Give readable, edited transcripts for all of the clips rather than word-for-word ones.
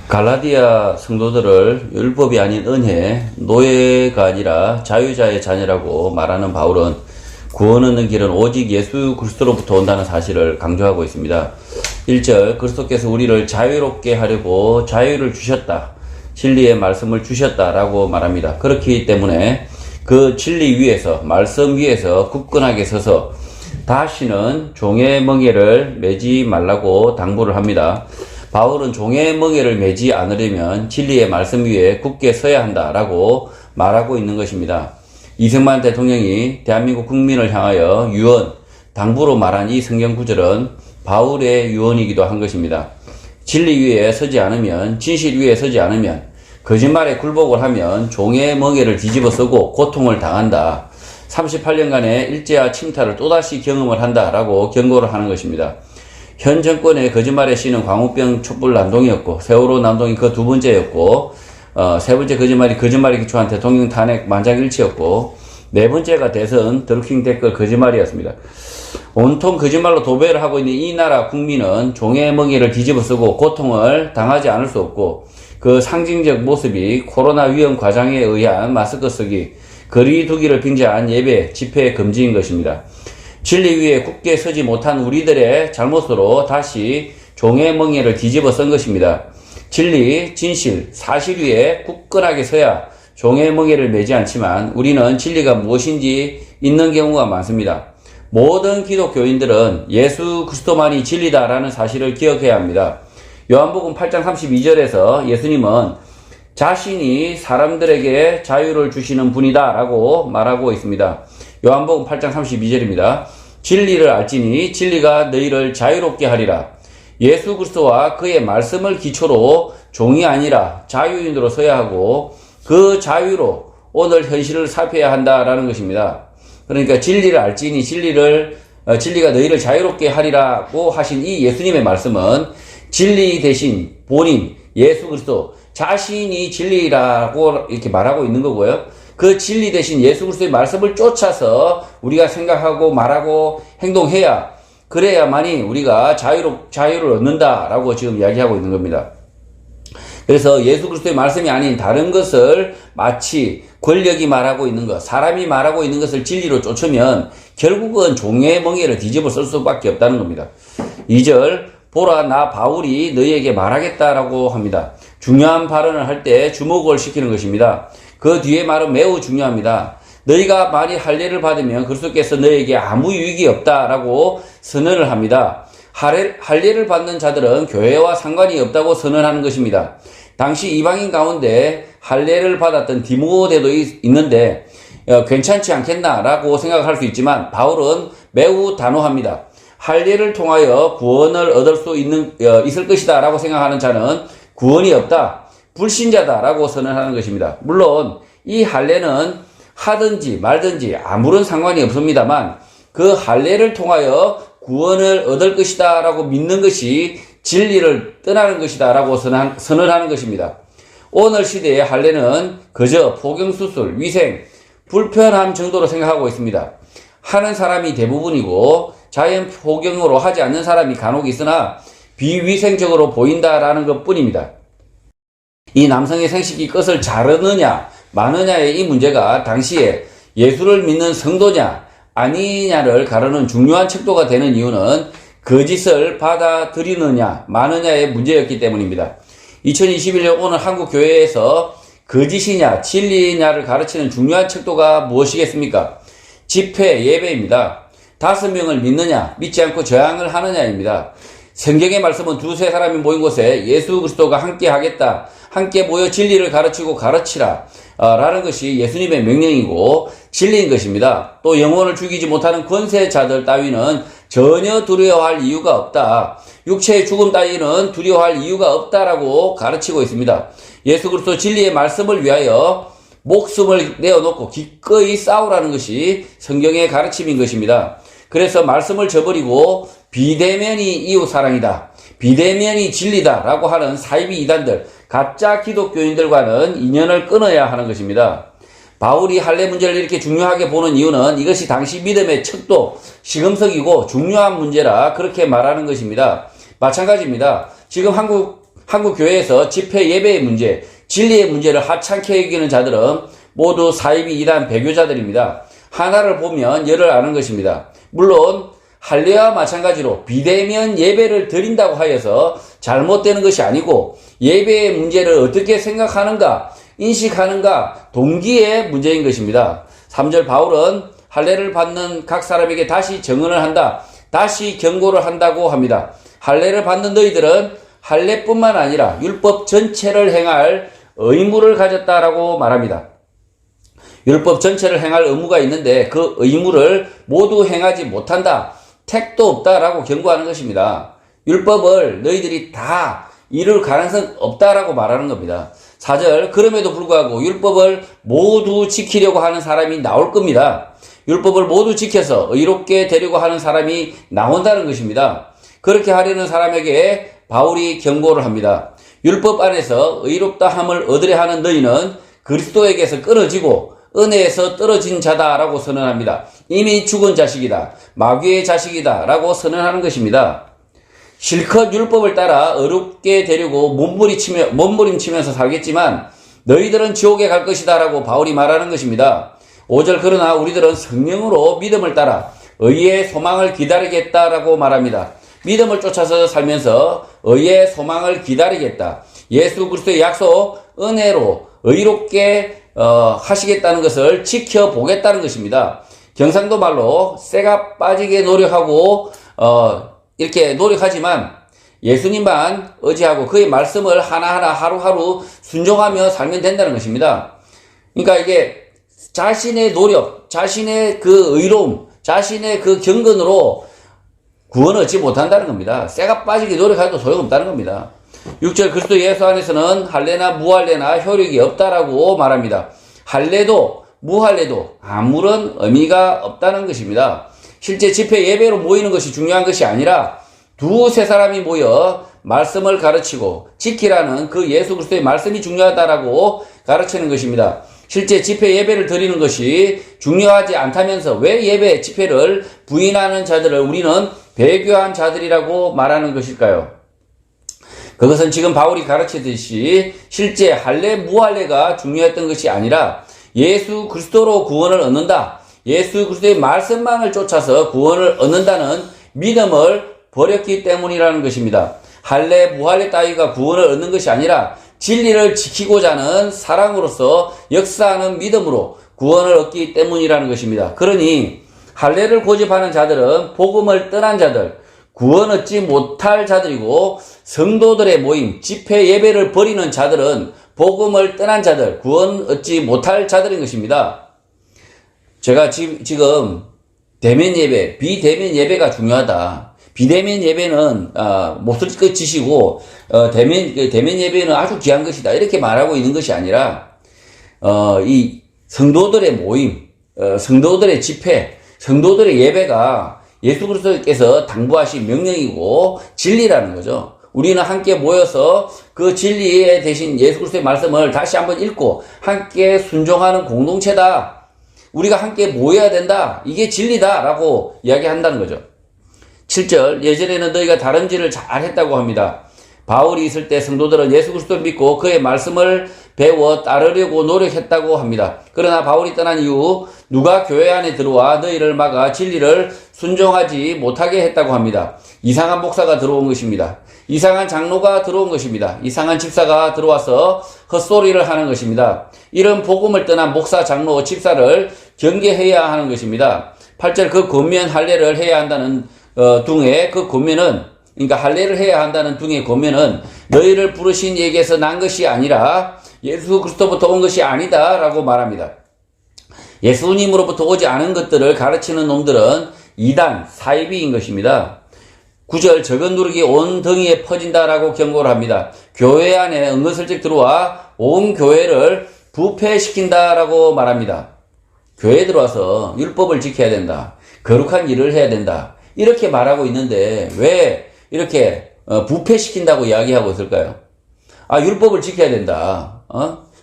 갈라디아 성도들을 율법이 아닌 은혜, 노예가 아니라 자유자의 자녀라고 말하는 바울은 구원 얻는 길은 오직 예수 그리스도로부터 온다는 사실을 강조하고 있습니다. 1절, 그리스도께서 우리를 자유롭게 하려고 자유를 주셨다. 진리의 말씀을 주셨다라고 말합니다. 그렇기 때문에 그 진리 위에서, 말씀 위에서 굳건하게 서서 다시는 종의 멍에를 매지 말라고 당부를 합니다. 바울은 종의 멍에를 매지 않으려면 진리의 말씀 위에 굳게 서야 한다라고 말하고 있는 것입니다. 이승만 대통령이 대한민국 국민을 향하여 유언, 당부로 말한 이 성경 구절은 바울의 유언이기도 한 것입니다. 진리 위에 서지 않으면, 진실 위에 서지 않으면, 거짓말에 굴복을 하면 종의 멍에를 뒤집어 쓰고 고통을 당한다. 38년간의 일제와 침탈을 또다시 경험을 한다라고 경고를 하는 것입니다. 현 정권의 거짓말의 씨는 광우병 촛불 난동이었고, 세월호 난동이 그 두 번째였고, 세 번째 거짓말에 기초한 대통령 탄핵 만장일치였고, 네 번째가 대선 드루킹 댓글 거짓말이었습니다. 온통 거짓말로 도배를 하고 있는 이 나라 국민은 종의 멍에를 뒤집어 쓰고 고통을 당하지 않을 수 없고, 그 상징적 모습이 코로나 위험 과정에 의한 마스크 쓰기, 거리 두기를 빙자한 예배, 집회 금지인 것입니다. 진리 위에 굳게 서지 못한 우리들의 잘못으로 다시 종의 멍에를 뒤집어 쓴 것입니다. 진리, 진실, 사실 위에 굳건하게 서야 종의 멍에를 매지 않지만 우리는 진리가 무엇인지 잊는 경우가 많습니다. 모든 기독교인들은 예수 그리스도만이 진리다라는 사실을 기억해야 합니다. 요한복음 8장 32절에서 예수님은 자신이 사람들에게 자유를 주시는 분이다 라고 말하고 있습니다. 요한복음 8장 32절입니다. 진리를 알지니 진리가 너희를 자유롭게 하리라. 예수 그리스도와 그의 말씀을 기초로 종이 아니라 자유인으로 서야 하고 그 자유로 오늘 현실을 살펴야 한다라는 것입니다. 그러니까 진리를 알지니 진리가 너희를 자유롭게 하리라고 하신 이 예수님의 말씀은 진리 대신 본인 예수 그리스도 자신이 진리라고 이렇게 말하고 있는 거고요. 그 진리 대신 예수 그리스도의 말씀을 쫓아서 우리가 생각하고 말하고 행동해야, 그래야만이 우리가 자유를 얻는다라고 지금 이야기하고 있는 겁니다. 그래서 예수 그리스도의 말씀이 아닌 다른 것을 마치 권력이 말하고 있는 것, 사람이 말하고 있는 것을 진리로 쫓으면 결국은 종의 멍에를 뒤집어 쓸 수밖에 없다는 겁니다. 2절, 보라 나 바울이 너희에게 말하겠다라고 합니다. 중요한 발언을 할 때 주목을 시키는 것입니다. 그 뒤에 말은 매우 중요합니다. 너희가 만일 할례를 받으면 그리스도께서 너희에게 아무 유익이 없다라고 선언을 합니다. 할례를 받는 자들은 교회와 상관이 없다고 선언하는 것입니다. 당시 이방인 가운데 할례를 받았던 디모데도 있는데 괜찮지 않겠나라고 생각할 수 있지만 바울은 매우 단호합니다. 할례를 통하여 구원을 얻을 수 있을 것이다 라고 생각하는 자는 구원이 없다, 불신자다라고 선언하는 것입니다. 물론 이 할례는 하든지 말든지 아무런 상관이 없습니다만 그 할례를 통하여 구원을 얻을 것이다 라고 믿는 것이 진리를 떠나는 것이다 라고 선언하는 것입니다. 오늘 시대의 할례는 그저 포경수술, 위생, 불편함 정도로 생각하고 있습니다. 하는 사람이 대부분이고 자연 포경으로 하지 않는 사람이 간혹 있으나 비위생적으로 보인다라는 것 뿐입니다. 이 남성의 생식기 끝을 자르느냐 마느냐의 이 문제가 당시에 예수를 믿는 성도냐 아니냐를 가르는 중요한 척도가 되는 이유는 거짓을 받아들이느냐 마느냐의 문제였기 때문입니다. 2021년 오늘 한국 교회에서 거짓이냐 진리냐를 가르치는 중요한 척도가 무엇이겠습니까? 집회 예배입니다. 5명을 믿느냐 믿지 않고 저항을 하느냐입니다. 성경의 말씀은 두세 사람이 모인 곳에 예수 그리스도가 함께 하겠다, 함께 모여 진리를 가르치고 가르치라 라는 것이 예수님의 명령이고 진리인 것입니다. 또 영혼을 죽이지 못하는 권세자들 따위는 전혀 두려워할 이유가 없다, 육체의 죽음 따위는 두려워할 이유가 없다라고 가르치고 있습니다. 예수 그리스도 진리의 말씀을 위하여 목숨을 내어놓고 기꺼이 싸우라는 것이 성경의 가르침인 것입니다. 그래서 말씀을 저버리고 비대면이 이웃사랑이다, 비대면이 진리다 라고 하는 사이비 이단들, 가짜 기독교인들과는 인연을 끊어야 하는 것입니다. 바울이 할례 문제를 이렇게 중요하게 보는 이유는 이것이 당시 믿음의 척도, 시금석이고 중요한 문제라 그렇게 말하는 것입니다. 마찬가지입니다. 지금 한국 한국 교회에서 집회 예배의 문제, 진리의 문제를 하찮게 여기는 자들은 모두 사이비 이단 배교자들입니다. 하나를 보면 열을 아는 것입니다. 물론 할례와 마찬가지로 비대면 예배를 드린다고 하여서 잘못되는 것이 아니고 예배의 문제를 어떻게 생각하는가, 인식하는가, 동기의 문제인 것입니다. 3절 바울은 할례를 받는 각 사람에게 다시 정언을 한다, 다시 경고를 한다고 합니다. 할례를 받는 너희들은 할례뿐만 아니라 율법 전체를 행할 의무를 가졌다라고 말합니다. 율법 전체를 행할 의무가 있는데 그 의무를 모두 행하지 못한다, 택도 없다라고 경고하는 것입니다. 율법을 너희들이 다 이룰 가능성 없다라고 말하는 겁니다. 4절 그럼에도 불구하고 율법을 모두 지키려고 하는 사람이 나올 겁니다. 율법을 모두 지켜서 의롭게 되려고 하는 사람이 나온다는 것입니다. 그렇게 하려는 사람에게 바울이 경고를 합니다. 율법 안에서 의롭다 함을 얻으려 하는 너희는 그리스도에게서 끊어지고 은혜에서 떨어진 자다라고 선언합니다. 이미 죽은 자식이다, 마귀의 자식이다 라고 선언하는 것입니다. 실컷 율법을 따라 어렵게 되려고 몸부림치면서 살겠지만 너희들은 지옥에 갈 것이다 라고 바울이 말하는 것입니다. 5절 그러나 우리들은 성령으로 믿음을 따라 의의 소망을 기다리겠다라고 말합니다. 믿음을 쫓아서 살면서 의의 소망을 기다리겠다. 예수 그리스도의 약속, 은혜로 의롭게 하시겠다는 것을 지켜보겠다는 것입니다. 경상도 말로 쇠가 빠지게 노력하고 이렇게 노력하지만 예수님만 의지하고 그의 말씀을 하나하나 하루하루 순종하며 살면 된다는 것입니다. 그러니까 이게 자신의 노력, 자신의 그 의로움, 자신의 그 경건으로 구원을 얻지 못한다는 겁니다. 쇠가 빠지게 노력해도 소용없다는 겁니다. 6절 그리스도 예수 안에서는 할례나 무할례나 효력이 없다라고 말합니다. 할례도 무할례도 아무런 의미가 없다는 것입니다. 실제 집회 예배로 모이는 것이 중요한 것이 아니라 두세 사람이 모여 말씀을 가르치고 지키라는 그 예수 그리스도의 말씀이 중요하다라고 가르치는 것입니다. 실제 집회 예배를 드리는 것이 중요하지 않다면서 왜 예배 집회를 부인하는 자들을 우리는 배교한 자들이라고 말하는 것일까요? 그것은 지금 바울이 가르치듯이 실제 할례 무할례가 중요했던 것이 아니라 예수 그리스도로 구원을 얻는다, 예수 그리스도의 말씀만을 쫓아서 구원을 얻는다는 믿음을 버렸기 때문이라는 것입니다. 할례 무할례 따위가 구원을 얻는 것이 아니라 진리를 지키고자 하는 사랑으로서 역사하는 믿음으로 구원을 얻기 때문이라는 것입니다. 그러니 할례를 고집하는 자들은 복음을 떠난 자들, 구원 얻지 못할 자들이고 성도들의 모임, 집회 예배를 버리는 자들은 복음을 떠난 자들, 구원 얻지 못할 자들인 것입니다. 제가 지금 대면 예배, 비대면 예배가 중요하다. 비대면 예배는 못쓸 것 짓이고 대면 예배는 아주 귀한 것이다. 이렇게 말하고 있는 것이 아니라 이 성도들의 모임, 성도들의 집회, 성도들의 예배가 예수 그리스도께서 당부하신 명령이고 진리라는 거죠. 우리는 함께 모여서 그 진리에 대신 예수 그리스도의 말씀을 다시 한번 읽고 함께 순종하는 공동체다. 우리가 함께 모여야 된다. 이게 진리다라고 이야기한다는 거죠. 7절 예전에는 너희가 다름질을 잘했다고 합니다. 바울이 있을 때 성도들은 예수 그리스도를 믿고 그의 말씀을 배워 따르려고 노력했다고 합니다. 그러나 바울이 떠난 이후 누가 교회 안에 들어와 너희를 막아 진리를 순종하지 못하게 했다고 합니다. 이상한 목사가 들어온 것입니다. 이상한 장로가 들어온 것입니다. 이상한 집사가 들어와서 헛소리를 하는 것입니다. 이런 복음을 떠난 목사, 장로, 집사를 경계해야 하는 것입니다. 8절 그 권면 할례를 해야 한다는 둥의 그 권면은, 그러니까 할례를 해야 한다는 둥의 권면은 너희를 부르신 이에게서 난 것이 아니라 예수 그리스도부터 온 것이 아니다 라고 말합니다. 예수님으로부터 오지 않은 것들을 가르치는 놈들은 이단, 사이비인 것입니다. 9절 적은 누룩이 온 덩이에 퍼진다라고 경고를 합니다. 교회 안에 은근슬쩍 들어와 온 교회를 부패시킨다라고 말합니다. 교회에 들어와서 율법을 지켜야 된다, 거룩한 일을 해야 된다, 이렇게 말하고 있는데 왜 이렇게 부패시킨다고 이야기하고 있을까요? 율법을 지켜야 된다,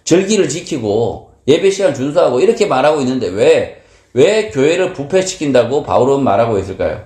절기를 지키고 예배 시간 준수하고 이렇게 말하고 있는데 왜 교회를 부패시킨다고 바울은 말하고 있을까요?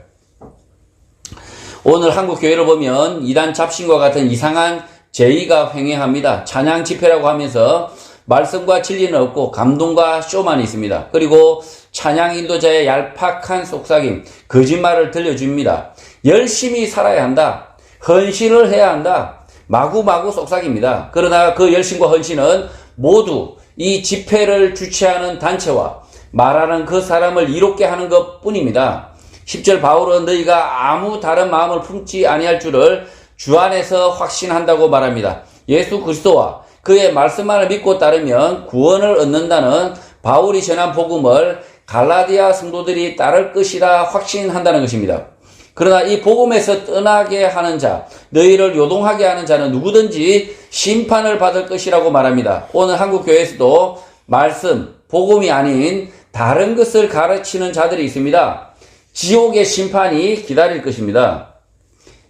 오늘 한국 교회를 보면 이단 잡신과 같은 이상한 제의가 횡행합니다. 찬양 집회라고 하면서 말씀과 진리는 없고 감동과 쇼만 있습니다. 그리고 찬양 인도자의 얄팍한 속삭임, 거짓말을 들려줍니다. 열심히 살아야 한다. 헌신을 해야 한다. 마구마구 속삭입니다. 그러나 그 열심과 헌신은 모두 이 집회를 주최하는 단체와 말하는 그 사람을 이롭게 하는 것 뿐입니다. 10절 바울은 너희가 아무 다른 마음을 품지 아니할 줄을 주 안에서 확신한다고 말합니다. 예수 그리스도와 그의 말씀만을 믿고 따르면 구원을 얻는다는 바울이 전한 복음을 갈라디아 성도들이 따를 것이라 확신한다는 것입니다. 그러나 이 복음에서 떠나게 하는 자, 너희를 요동하게 하는 자는 누구든지 심판을 받을 것이라고 말합니다. 오늘 한국교회에서도 말씀, 복음이 아닌 다른 것을 가르치는 자들이 있습니다. 지옥의 심판이 기다릴 것입니다.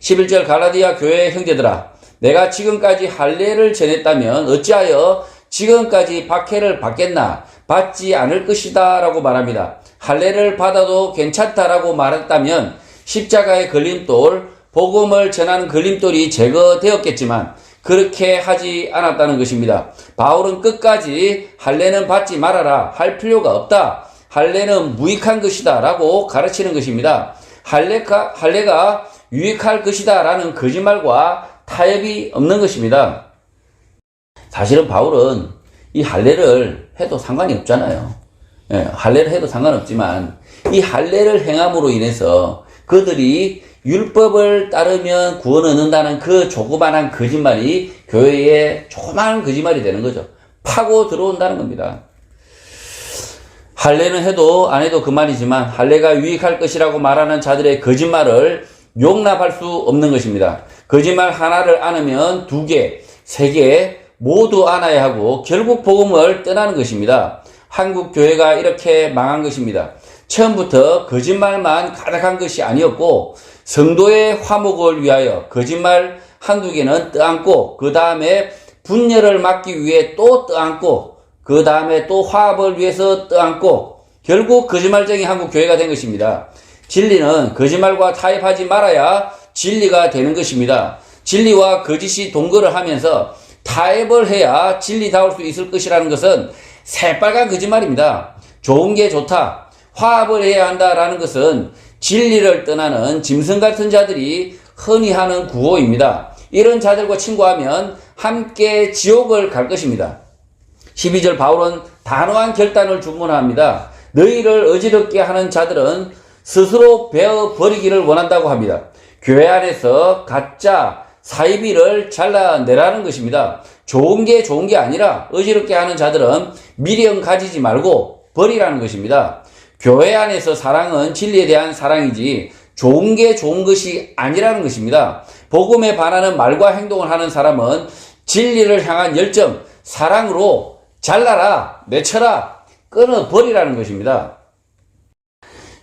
11절 갈라디아 교회 형제들아, 내가 지금까지 할례를 전했다면 어찌하여 지금까지 박해를 받겠나? 받지 않을 것이다 라고 말합니다. 할례를 받아도 괜찮다라고 말했다면 십자가의 걸림돌, 복음을 전하는 걸림돌이 제거되었겠지만 그렇게 하지 않았다는 것입니다. 바울은 끝까지 할례는 받지 말아라, 할 필요가 없다, 할례는 무익한 것이다 라고 가르치는 것입니다. 할례가 유익할 것이다 라는 거짓말과 타협이 없는 것입니다. 사실은 바울은 이 할례를 해도 상관이 없잖아요. 할례를 해도 상관없지만 이 할례를 행함으로 인해서 그들이 율법을 따르면 구원을 얻는다는 그 조그만한 거짓말이 교회에 조그만한 거짓말이 되는 거죠. 파고 들어온다는 겁니다. 할례는 해도 안 해도 그만이지만 할례가 유익할 것이라고 말하는 자들의 거짓말을 용납할 수 없는 것입니다. 거짓말 하나를 안으면 2개, 3개 모두 안아야 하고 결국 복음을 떠나는 것입니다. 한국 교회가 이렇게 망한 것입니다. 처음부터 거짓말만 가득한 것이 아니었고 성도의 화목을 위하여 거짓말 1-2개는 떠안고 그 다음에 분열을 막기 위해 또 떠안고 그 다음에 또 화합을 위해서 떠안고 결국 거짓말쟁이 한국 교회가 된 것입니다. 진리는 거짓말과 타협하지 말아야 진리가 되는 것입니다. 진리와 거짓이 동거를 하면서 타협을 해야 진리다울 수 있을 것이라는 것은 새빨간 거짓말입니다. 좋은 게 좋다, 화합을 해야 한다라는 것은 진리를 떠나는 짐승 같은 자들이 흔히 하는 구호입니다. 이런 자들과 친구하면 함께 지옥을 갈 것입니다. 12절 바울은 단호한 결단을 주문합니다. 너희를 어지럽게 하는 자들은 스스로 베어버리기를 원한다고 합니다. 교회 안에서 가짜 사이비를 잘라내라는 것입니다. 좋은 게 아니라 어지럽게 하는 자들은 미련 가지지 말고 버리라는 것입니다. 교회 안에서 사랑은 진리에 대한 사랑이지 좋은 게 좋은 것이 아니라는 것입니다. 복음에 반하는 말과 행동을 하는 사람은 진리를 향한 열정, 사랑으로 잘라라, 내쳐라, 끊어버리라는 것입니다.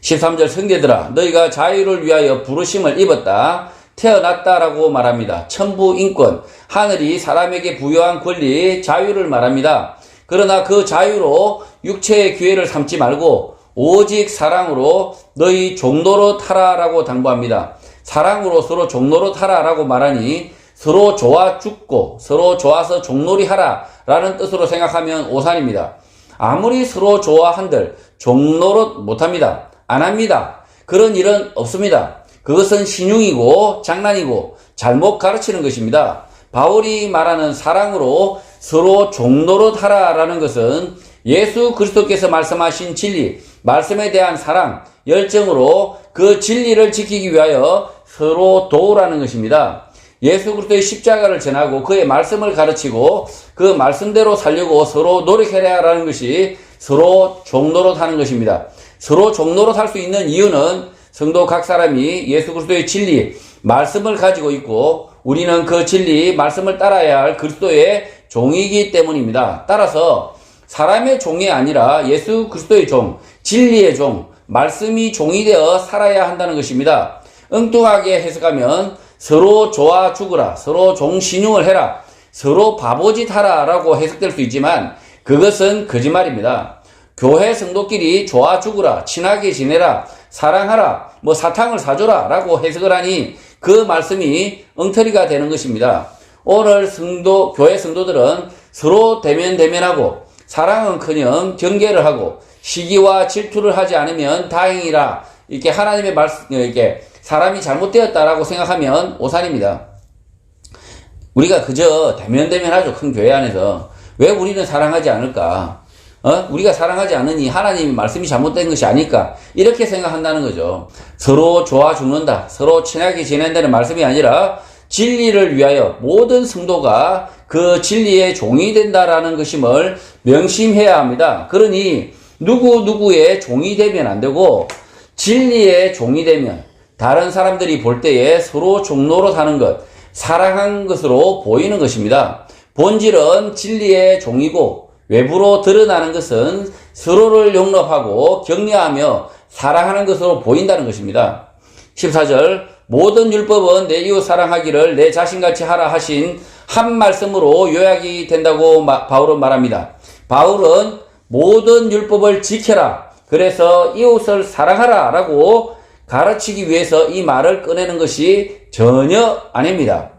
13절 성도들아, 너희가 자유를 위하여 부르심을 입었다, 태어났다라고 말합니다. 천부인권, 하늘이 사람에게 부여한 권리, 자유를 말합니다. 그러나 그 자유로 육체의 기회를 삼지 말고 오직 사랑으로 너희 종로로 타라라고 당부합니다. 사랑으로 서로 종로로 타라라고 말하니 서로 좋아 죽고 서로 좋아서 종놀이 하라라는 뜻으로 생각하면 오산입니다. 아무리 서로 좋아한들 종노릇 못합니다. 안 합니다. 그런 일은 없습니다. 그것은 신용이고 장난이고 잘못 가르치는 것입니다. 바울이 말하는 사랑으로 서로 종노릇 하라라는 것은 예수 그리스도께서 말씀하신 진리, 말씀에 대한 사랑, 열정으로 그 진리를 지키기 위하여 서로 도우라는 것입니다. 예수 그리스도의 십자가를 전하고 그의 말씀을 가르치고 그 말씀대로 살려고 서로 노력해라라는 것이 서로 종노릇 하는 것입니다. 서로 종노릇 할 수 있는 이유는 성도 각 사람이 예수 그리스도의 진리, 말씀을 가지고 있고 우리는 그 진리, 말씀을 따라야 할 그리스도의 종이기 때문입니다. 따라서 사람의 종이 아니라 예수 그리스도의 종, 진리의 종, 말씀이 종이 되어 살아야 한다는 것입니다. 엉뚱하게 해석하면 서로 좋아 죽으라, 서로 종신용을 해라, 서로 바보짓 하라 라고 해석될 수 있지만 그것은 거짓말입니다. 교회 성도끼리 좋아 죽으라, 친하게 지내라, 사랑하라, 사탕을 사줘라 라고 해석을 하니 그 말씀이 엉터리가 되는 것입니다. 오늘 교회 성도들은 서로 대면대면하고 사랑은커녕 경계를 하고 시기와 질투를 하지 않으면 다행이라 이렇게 하나님의 말씀, 이렇게 사람이 잘못되었다라고 생각하면 오산입니다. 우리가 그저 대면대면하죠. 큰 교회 안에서. 왜 우리는 사랑하지 않을까? 우리가 사랑하지 않으니 하나님의 말씀이 잘못된 것이 아닐까? 이렇게 생각한다는 거죠. 서로 좋아 죽는다. 서로 친하게 지낸다는 말씀이 아니라 진리를 위하여 모든 성도가 그 진리의 종이 된다라는 것임을 명심해야 합니다. 그러니 누구의 종이 되면 안 되고 진리의 종이 되면 다른 사람들이 볼 때에 서로 종로로 사는 것, 사랑한 것으로 보이는 것입니다. 본질은 진리의 종이고 외부로 드러나는 것은 서로를 용납하고 격려하며 사랑하는 것으로 보인다는 것입니다. 14절 모든 율법은 내 이웃 사랑하기를 내 자신같이 하라 하신 한 말씀으로 요약이 된다고 바울은 말합니다. 바울은 모든 율법을 지켜라. 그래서 이웃을 사랑하라 라고 가르치기 위해서 이 말을 꺼내는 것이 전혀 아닙니다.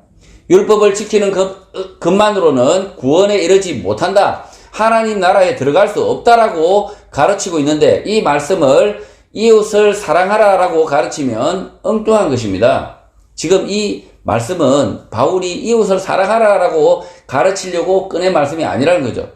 율법을 지키는 것만으로는 구원에 이르지 못한다. 하나님 나라에 들어갈 수 없다라고 가르치고 있는데 이 말씀을 이웃을 사랑하라 라고 가르치면 엉뚱한 것입니다. 지금 이 말씀은 바울이 이웃을 사랑하라 라고 가르치려고 꺼낸 말씀이 아니라는 거죠.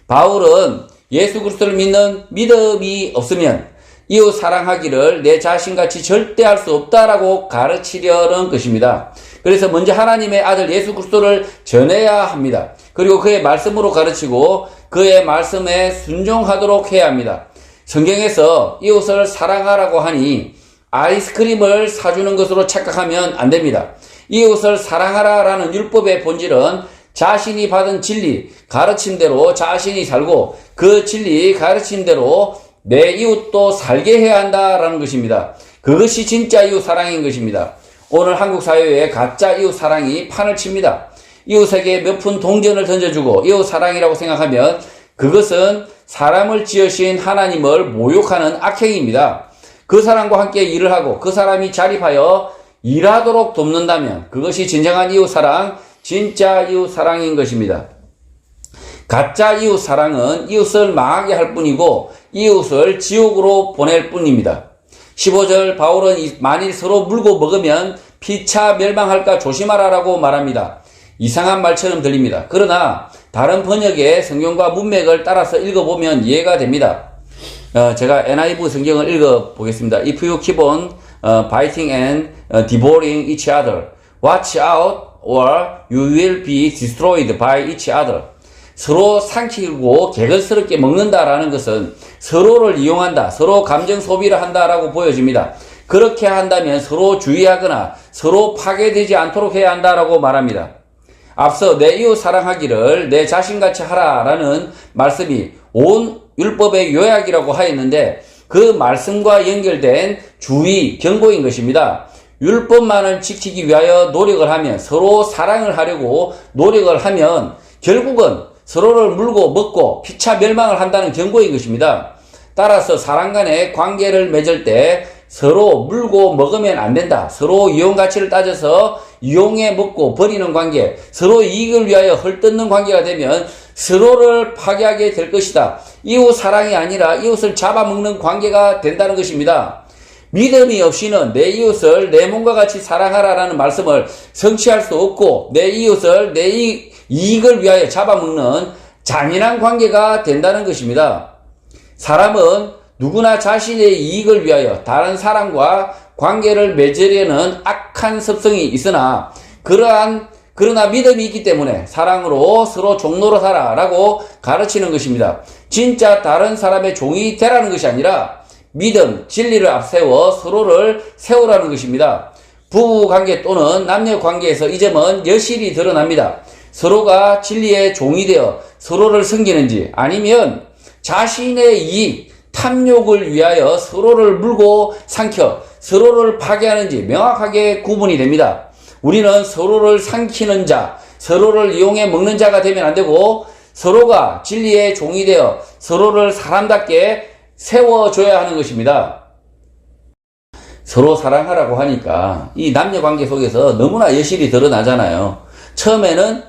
바울은 예수 그리스도를 믿는 믿음이 없으면 이웃 사랑하기를 내 자신같이 절대 할 수 없다라고 가르치려는 것입니다. 그래서 먼저 하나님의 아들 예수 그리스도를 전해야 합니다. 그리고 그의 말씀으로 가르치고 그의 말씀에 순종하도록 해야 합니다. 성경에서 이웃을 사랑하라고 하니 아이스크림을 사주는 것으로 착각하면 안 됩니다. 이웃을 사랑하라라는 율법의 본질은 자신이 받은 진리, 가르침대로 자신이 살고 그 진리, 가르침대로 내 이웃도 살게 해야 한다라는 것입니다. 그것이 진짜 이웃 사랑인 것입니다. 오늘 한국 사회에 가짜 이웃 사랑이 판을 칩니다. 이웃에게 몇 푼 동전을 던져주고 이웃 사랑이라고 생각하면 그것은 사람을 지으신 하나님을 모욕하는 악행입니다. 그 사람과 함께 일을 하고 그 사람이 자립하여 일하도록 돕는다면 그것이 진정한 이웃 사랑, 진짜 이웃 사랑인 것입니다. 가짜 이웃 사랑은 이웃을 망하게 할 뿐이고 이웃을 지옥으로 보낼 뿐입니다. 15절 바울은 만일 서로 물고 먹으면 피차 멸망할까 조심하라라고 말합니다. 이상한 말처럼 들립니다. 그러나 다른 번역의 성경과 문맥을 따라서 읽어보면 이해가 됩니다. 제가 NIV 성경을 읽어보겠습니다. If you keep on biting and devouring each other, watch out or you will be destroyed by each other. 서로 삼키고 개걸스럽게 먹는다라는 것은 서로를 이용한다, 서로 감정 소비를 한다라고 보여집니다. 그렇게 한다면 서로 주의하거나 서로 파괴되지 않도록 해야 한다라고 말합니다. 앞서 내 이웃 사랑하기를 내 자신같이 하라라는 말씀이 온 율법의 요약이라고 하였는데 그 말씀과 연결된 주의, 경고인 것입니다. 율법만을 지키기 위하여 노력을 하면 서로 사랑을 하려고 노력을 하면 결국은 서로를 물고 먹고 피차 멸망을 한다는 경고인 것입니다. 따라서 사람 간의 관계를 맺을 때 서로 물고 먹으면 안 된다. 서로 이용 가치를 따져서 이용해 먹고 버리는 관계, 서로 이익을 위하여 헐뜯는 관계가 되면 서로를 파괴하게 될 것이다. 이웃 사랑이 아니라 이웃을 잡아먹는 관계가 된다는 것입니다. 믿음이 없이는 내 이웃을 내 몸과 같이 사랑하라라는 말씀을 성취할 수 없고 내 이웃을 내 이익을 위하여 잡아먹는 잔인한 관계가 된다는 것입니다. 사람은 누구나 자신의 이익을 위하여 다른 사람과 관계를 맺으려는 악한 습성이 있으나 그러나 믿음이 있기 때문에 사랑으로 서로 종로로 살아라고 가르치는 것입니다. 진짜 다른 사람의 종이 되라는 것이 아니라 믿음, 진리를 앞세워 서로를 세우라는 것입니다. 부부관계 또는 남녀관계에서 이 점은 여실히 드러납니다. 서로가 진리의 종이 되어 서로를 섬기는지 아니면 자신의 이익, 탐욕을 위하여 서로를 물고 삼켜 서로를 파괴하는지 명확하게 구분이 됩니다. 우리는 서로를 삼키는 자, 서로를 이용해 먹는 자가 되면 안 되고 서로가 진리의 종이 되어 서로를 사람답게 세워줘야 하는 것입니다. 서로 사랑하라고 하니까 이 남녀관계 속에서 너무나 여실히 드러나잖아요. 처음에는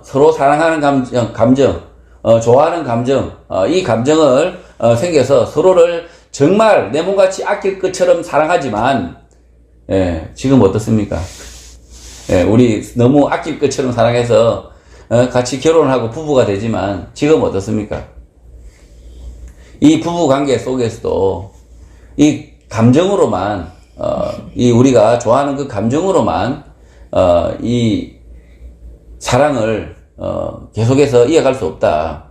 서로 사랑하는 감정, 좋아하는 감정, 이 감정을 생겨서 서로를 정말 내 몸같이 아낄 것처럼 사랑하지만, 예, 지금 어떻습니까? 예, 우리 너무 아낄 것처럼 사랑해서 같이 결혼하고 부부가 되지만 지금 어떻습니까? 이 부부 관계 속에서도 이 감정으로만 이 우리가 좋아하는 그 감정으로만 이 사랑을 계속해서 이어갈 수 없다.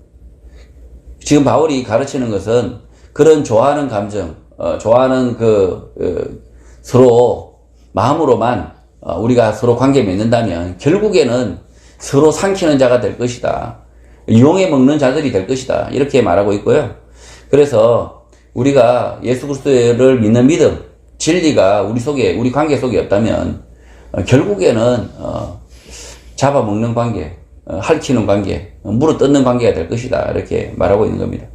지금 바울이 가르치는 것은 그런 좋아하는 감정, 좋아하는 서로 마음으로만 우리가 서로 관계 맺는다면 결국에는 서로 삼키는 자가 될 것이다. 이용해 먹는 자들이 될 것이다. 이렇게 말하고 있고요. 그래서 우리가 예수 그리스도를 믿는 믿음, 진리가 우리 관계 속에 없다면 결국에는 잡아먹는 관계, 핥히는 관계, 물어뜯는 관계가 될 것이다. 이렇게 말하고 있는 겁니다.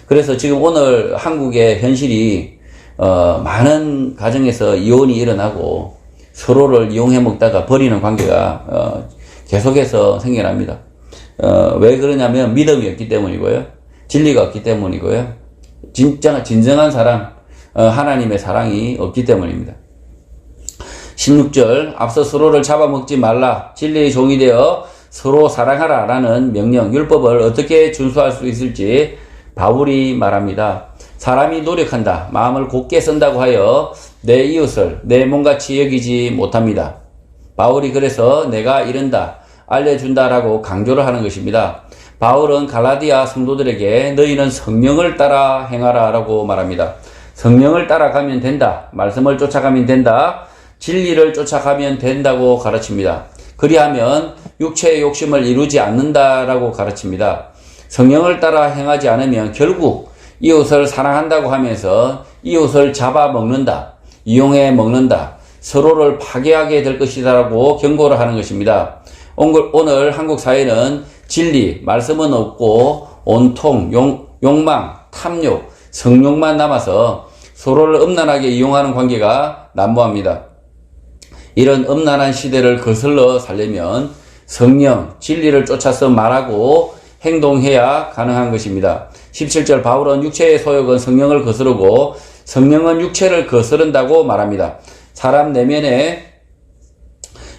그래서 지금 오늘 한국의 현실이 많은 가정에서 이혼이 일어나고 서로를 이용해 먹다가 버리는 관계가 계속해서 생겨납니다. 왜 그러냐면 믿음이 없기 때문이고요. 진리가 없기 때문이고요. 진정한 사랑, 하나님의 사랑이 없기 때문입니다. 16절, 앞서 서로를 잡아먹지 말라. 진리의 종이 되어 서로 사랑하라. 라는 명령, 율법을 어떻게 준수할 수 있을지 바울이 말합니다. 사람이 노력한다. 마음을 곧게 쓴다고 하여 내 이웃을 내 몸같이 여기지 못합니다. 바울이 그래서 내가 이른다, 알려준다라고 강조를 하는 것입니다. 바울은 갈라디아 성도들에게 너희는 성령을 따라 행하라 라고 말합니다. 성령을 따라가면 된다. 말씀을 쫓아가면 된다. 진리를 쫓아가면 된다고 가르칩니다. 그리하면 육체의 욕심을 이루지 않는다라고 가르칩니다. 성령을 따라 행하지 않으면 결국 이웃을 사랑한다고 하면서 이웃을 잡아먹는다, 이용해 먹는다, 서로를 파괴하게 될 것이다라고 경고를 하는 것입니다. 오늘 한국 사회는 진리, 말씀은 없고 온통 욕망, 탐욕, 성욕만 남아서 서로를 음란하게 이용하는 관계가 난무합니다. 이런 음란한 시대를 거슬러 살려면 성령, 진리를 쫓아서 말하고 행동해야 가능한 것입니다. 17절, 바울은 육체의 소욕은 성령을 거스르고 성령은 육체를 거스른다고 말합니다. 사람 내면에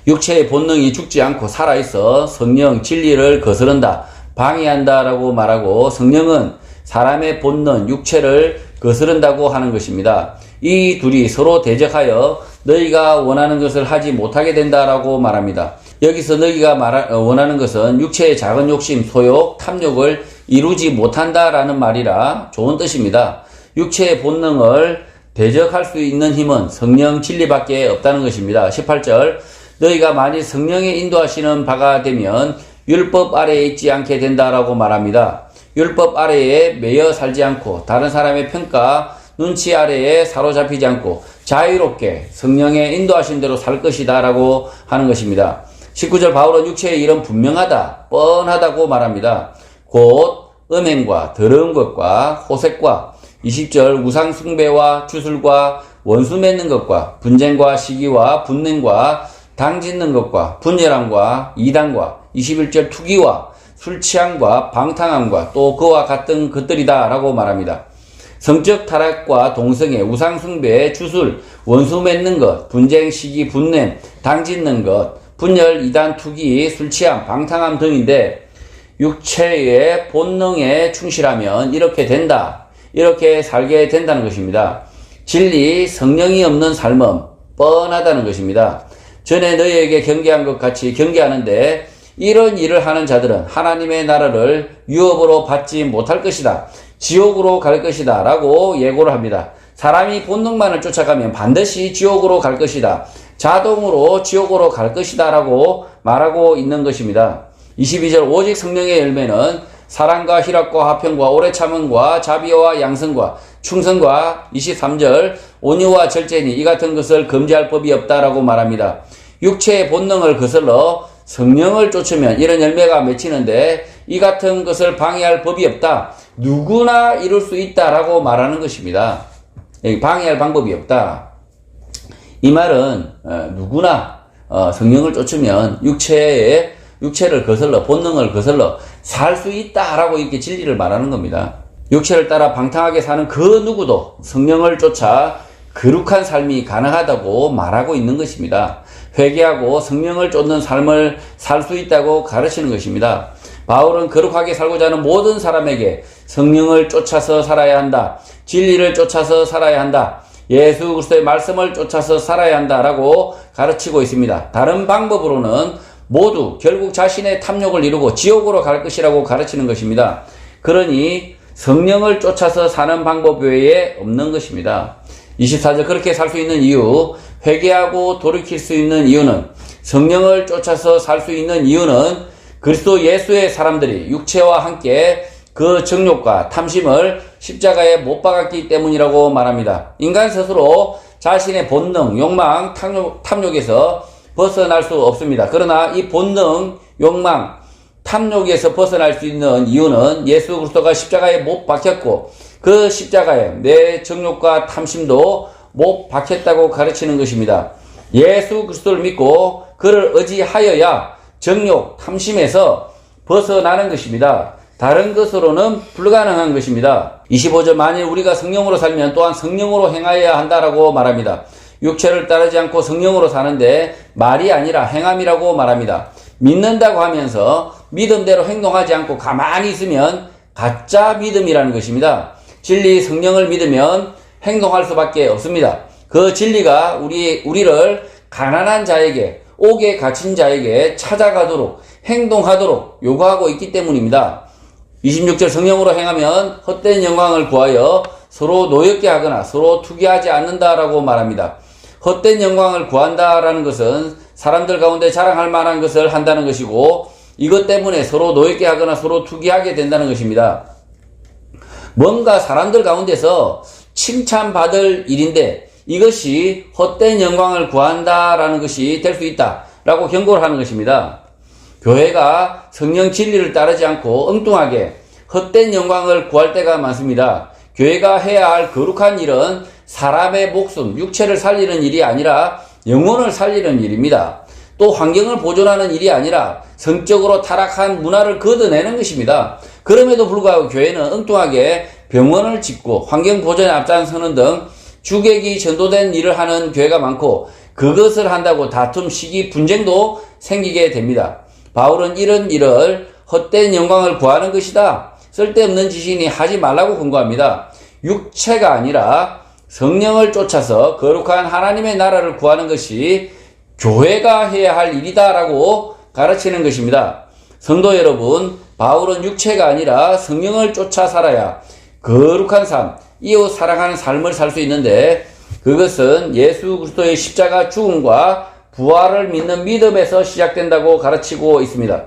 육체의 본능이 죽지 않고 살아있어 성령, 진리를 거스른다, 방해한다 라고 말하고 성령은 사람의 본능, 육체를 거스른다고 하는 것입니다. 이 둘이 서로 대적하여 너희가 원하는 것을 하지 못하게 된다라고 말합니다. 여기서 너희가 원하는 것은 육체의 작은 욕심, 소욕, 탐욕을 이루지 못한다라는 말이라 좋은 뜻입니다. 육체의 본능을 대적할 수 있는 힘은 성령 진리밖에 없다는 것입니다. 18절, 너희가 만일 성령의 인도하시는 바가 되면 율법 아래에 있지 않게 된다라고 말합니다. 율법 아래에 매여 살지 않고 다른 사람의 평가, 눈치 아래에 사로잡히지 않고 자유롭게 성령의 인도하신 대로 살 것이다 라고 하는 것입니다. 19절, 바울은 육체의 일은 분명하다, 뻔하다고 말합니다. 곧 음행과 더러운 것과 호색과 20절, 우상 숭배와 주술과 원수 맺는 것과 분쟁과 시기와 분냉과 당짓는 것과 분열함과 이단과 21절, 투기와 술 취함과 방탕함과 또 그와 같은 것들이다 라고 말합니다. 성적 타락과 동성애, 우상 숭배, 주술, 원수 맺는 것, 분쟁, 시기, 분냄, 당짓는 것, 분열, 이단, 투기, 술 취함, 방탕함 등인데 육체의 본능에 충실하면 이렇게 된다, 이렇게 살게 된다는 것입니다. 진리, 성령이 없는 삶은 뻔하다는 것입니다. 전에 너희에게 경계한 것 같이 경계하는데 이런 일을 하는 자들은 하나님의 나라를 유업으로 받지 못할 것이다, 지옥으로 갈 것이다 라고 예고를 합니다. 사람이 본능만을 쫓아가면 반드시 지옥으로 갈 것이다, 자동으로 지옥으로 갈 것이다 라고 말하고 있는 것입니다. 22절, 오직 성령의 열매는 사랑과 희락과 화평과 오래 참음과 자비와 양성과 충성과 23절, 온유와 절제니 이 같은 것을 금지할 법이 없다라고 말합니다. 육체의 본능을 거슬러 성령을 쫓으면 이런 열매가 맺히는데 이 같은 것을 방해할 법이 없다, 누구나 이룰 수 있다라고 말하는 것입니다. 방해할 방법이 없다. 이 말은 누구나 성령을 쫓으면 육체를 거슬러 본능을 거슬러 살 수 있다라고 이렇게 진리를 말하는 겁니다. 육체를 따라 방탕하게 사는 그 누구도 성령을 쫓아 거룩한 삶이 가능하다고 말하고 있는 것입니다. 회개하고 성령을 쫓는 삶을 살 수 있다고 가르치는 것입니다. 바울은 거룩하게 살고자 하는 모든 사람에게 성령을 쫓아서 살아야 한다. 진리를 쫓아서 살아야 한다. 예수 그리스도의 말씀을 쫓아서 살아야 한다라고 가르치고 있습니다. 다른 방법으로는 모두 결국 자신의 탐욕을 이루고 지옥으로 갈 것이라고 가르치는 것입니다. 그러니 성령을 쫓아서 사는 방법 외에 없는 것입니다. 24절 그렇게 살 수 있는 이유, 회개하고 돌이킬 수 있는 이유는, 성령을 쫓아서 살 수 있는 이유는 그리스도 예수의 사람들이 육체와 함께 그 정욕과 탐심을 십자가에 못 박았기 때문이라고 말합니다. 인간 스스로 자신의 본능, 욕망, 탐욕에서 벗어날 수 없습니다. 그러나 이 본능, 욕망, 탐욕에서 벗어날 수 있는 이유는 예수 그리스도가 십자가에 못 박혔고 그 십자가에 내 정욕과 탐심도 못 박혔다고 가르치는 것입니다. 예수 그리스도를 믿고 그를 의지하여야 정욕, 탐심에서 벗어나는 것입니다. 다른 것으로는 불가능한 것입니다. 25절 만일 우리가 성령으로 살면 또한 성령으로 행하여야 한다라고 말합니다. 육체를 따르지 않고 성령으로 사는데 말이 아니라 행함이라고 말합니다. 믿는다고 하면서 믿음대로 행동하지 않고 가만히 있으면 가짜 믿음이라는 것입니다. 진리 성령을 믿으면 행동할 수밖에 없습니다. 그 진리가 우리를 가난한 자에게, 옥에 갇힌 자에게 찾아가도록 행동하도록 요구하고 있기 때문입니다. 26절 성령으로 행하면 헛된 영광을 구하여 서로 노엽게 하거나 서로 투기하지 않는다라고 말합니다. 헛된 영광을 구한다라는 것은 사람들 가운데 자랑할 만한 것을 한다는 것이고 이것 때문에 서로 노엽게 하거나 서로 투기하게 된다는 것입니다. 뭔가 사람들 가운데서 칭찬받을 일인데 이것이 헛된 영광을 구한다라는 것이 될 수 있다라고 경고를 하는 것입니다. 교회가 성령 진리를 따르지 않고 엉뚱하게 헛된 영광을 구할 때가 많습니다. 교회가 해야 할 거룩한 일은 사람의 목숨, 육체를 살리는 일이 아니라 영혼을 살리는 일입니다. 또 환경을 보존하는 일이 아니라 성적으로 타락한 문화를 걷어내는 것입니다. 그럼에도 불구하고 교회는 엉뚱하게 병원을 짓고 환경 보존에 앞장서는 등 주객이 전도된 일을 하는 교회가 많고 그것을 한다고 다툼, 시기, 분쟁도 생기게 됩니다. 바울은 이런 일을 헛된 영광을 구하는 것이다. 쓸데없는 짓이니 하지 말라고 권고합니다. 육체가 아니라 성령을 쫓아서 거룩한 하나님의 나라를 구하는 것이 교회가 해야 할 일이다라고 가르치는 것입니다. 성도 여러분, 바울은 육체가 아니라 성령을 쫓아 살아야 거룩한 삶, 이웃 사랑하는 삶을 살 수 있는데 그것은 예수 그리스도의 십자가 죽음과 부활을 믿는 믿음에서 시작된다고 가르치고 있습니다.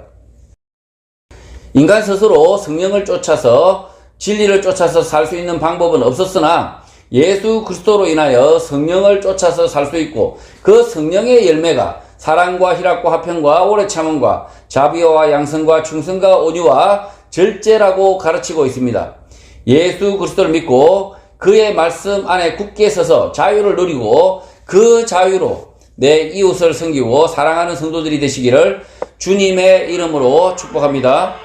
인간 스스로 성령을 쫓아서 진리를 쫓아서 살 수 있는 방법은 없었으나 예수 그리스도로 인하여 성령을 쫓아서 살 수 있고 그 성령의 열매가 사랑과 희락과 화평과 오래 참음과 자비와 양성과 충성과 온유와 절제라고 가르치고 있습니다. 예수 그리스도를 믿고 그의 말씀 안에 굳게 서서 자유를 누리고 그 자유로 내 이웃을 섬기고 사랑하는 성도들이 되시기를 주님의 이름으로 축복합니다.